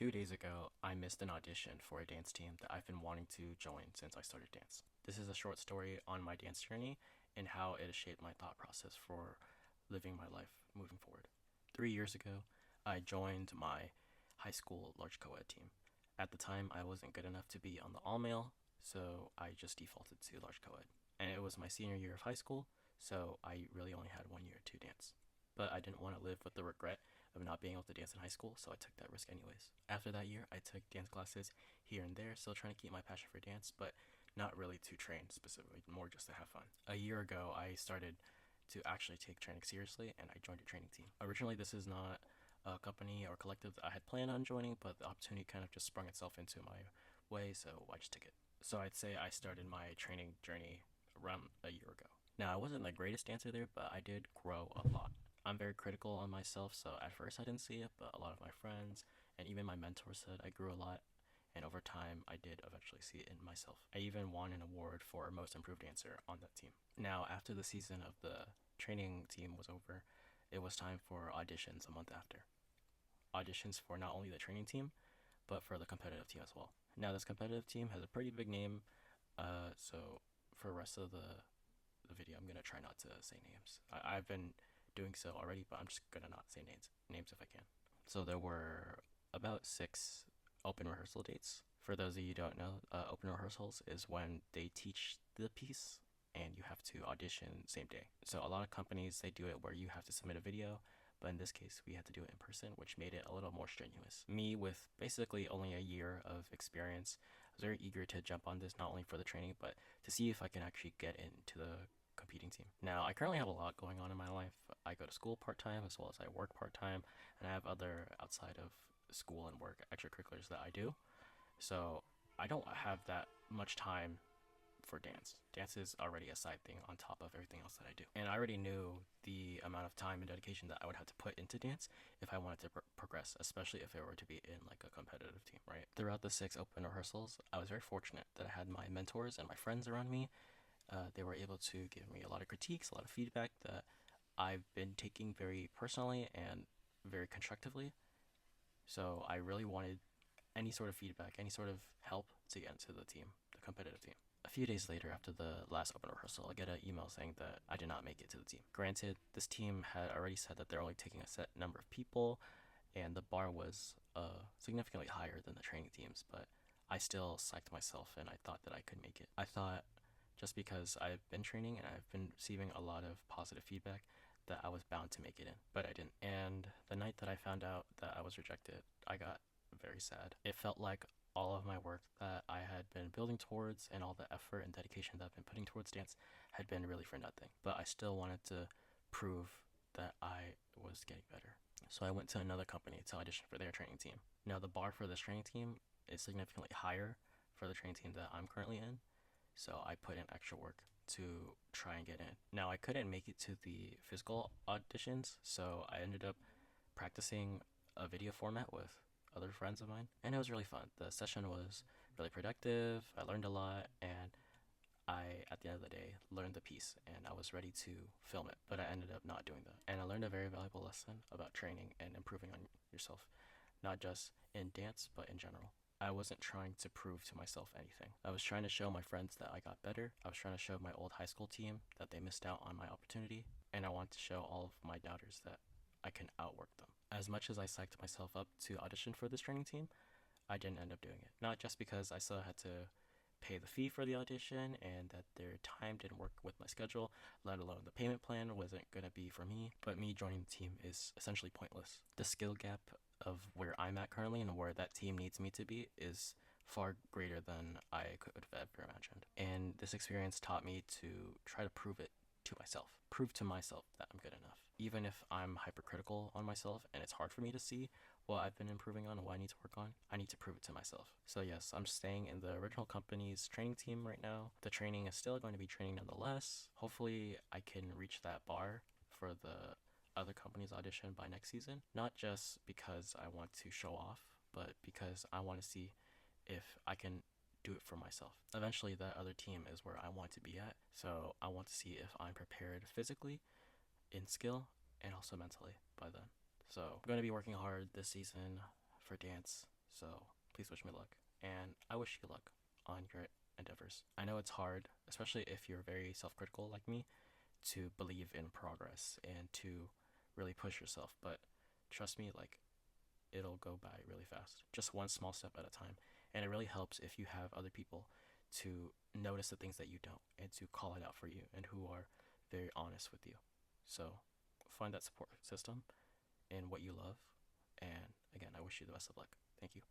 2 days ago, I missed an audition for a dance team that I've been wanting to join since I started dance. This is a short story on my dance journey and how it has shaped my thought process for living my life moving forward. 3 years ago, I joined my high school large co-ed team. At the time, I wasn't good enough to be on the all male, so I just defaulted to large co-ed. And it was my senior year of high school, so I really only had 1 year to dance. But I didn't want to live with the regret of not being able to dance in high school, so I took that risk anyways. After that year, I took dance classes here and there, still trying to keep my passion for dance, but not really to train specifically, more just to have fun. A year ago, I started to actually take training seriously, and I joined a training team. Originally, this is not a company or collective that I had planned on joining, but the opportunity kind of just sprung itself into my way, so I just took it. So I'd say I started my training journey around a year ago. Now, I wasn't the greatest dancer there, but I did grow a lot. I'm very critical on myself, so at first I didn't see it, but a lot of my friends and even my mentor said I grew a lot, and over time I did eventually see it in myself. I even won an award for Most Improved Dancer on that team. Now, after the season of the training team was over, it was time for auditions a month after. Auditions for not only the training team, but for the competitive team as well. Now, this competitive team has a pretty big name, so for the rest of the video, I'm gonna try not to say names. I've been doing so already, but I'm just gonna not say names if I can. So there were about 6 open rehearsal dates. For those of you who don't know, open rehearsals is when they teach the piece and you have to audition same day. So a lot of companies they do it where you have to submit a video, but in this case we had to do it in person, which made it a little more strenuous. Me, with basically only a year of experience, I was very eager to jump on this, not only for the training, but to see if I can actually get into the competing team. Now, I currently have a lot going on in my life. I go to school part time as well as I work part time, and I have other outside of school and work extracurriculars that I do. So I don't have that much time for dance. Dance is already a side thing on top of everything else that I do. And I already knew the amount of time and dedication that I would have to put into dance if I wanted to progress, especially if it were to be in like a competitive team, right? Throughout the 6 open rehearsals, I was very fortunate that I had my mentors and my friends around me. They were able to give me a lot of critiques, a lot of feedback that I've been taking very personally and very constructively. So I really wanted any sort of feedback, any sort of help to get into the team, the competitive team. A few days later, after the last open rehearsal, I get an email saying that I did not make it to the team. Granted, this team had already said that they're only taking a set number of people, and the bar was significantly higher than the training teams, but I still psyched myself and I thought that I could make it. I thought just because I've been training and I've been receiving a lot of positive feedback that I was bound to make it in, but I didn't. And the night that I found out that I was rejected, I got very sad. It felt like all of my work that I had been building towards and all the effort and dedication that I've been putting towards dance had been really for nothing. But I still wanted to prove that I was getting better. So I went to another company to audition for their training team. Now, the bar for this training team is significantly higher for the training team that I'm currently in, so I put in extra work to try and get in. Now, I couldn't make it to the physical auditions, so I ended up practicing a video format with other friends of mine, and it was really fun. The session was really productive. I learned a lot, and I, at the end of the day, learned the piece, and I was ready to film it, but I ended up not doing that. And I learned a very valuable lesson about training and improving on yourself, not just in dance, but in general. I wasn't trying to prove to myself anything. I was trying to show my friends that I got better. I was trying to show my old high school team that they missed out on my opportunity. And I wanted to show all of my doubters that I can outwork them. As much as I psyched myself up to audition for this training team, I didn't end up doing it. Not just because I still had to pay the fee for the audition and that their time didn't work with my schedule, let alone the payment plan wasn't going to be for me, but me joining the team is essentially pointless. The skill gap of where I'm at currently and where that team needs me to be is far greater than I could have ever imagined. And this experience taught me to try to prove it to myself, prove to myself that I'm good enough. Even if I'm hypercritical on myself and it's hard for me to see what I've been improving on and what I need to work on, I need to prove it to myself. So yes, I'm staying in the original company's training team right now. The training is still going to be training nonetheless. Hopefully I can reach that bar for the other company's audition by next season. Not just because I want to show off, but because I want to see if I can do it for myself. Eventually, that other team is where I want to be at. So I want to see if I'm prepared physically, in skill, and also mentally by then. So I'm going to be working hard this season for dance So please wish me luck. And I wish you luck on your endeavors. I know it's hard, especially if you're very self critical like me, to believe in progress and to really push yourself. But trust me, like, it'll go by really fast, just one small step at a time. And it really helps if you have other people to notice the things that you don't and to call it out for you and who are very honest with you. So find that support system in what you love. And again, I wish you the best of luck. Thank you.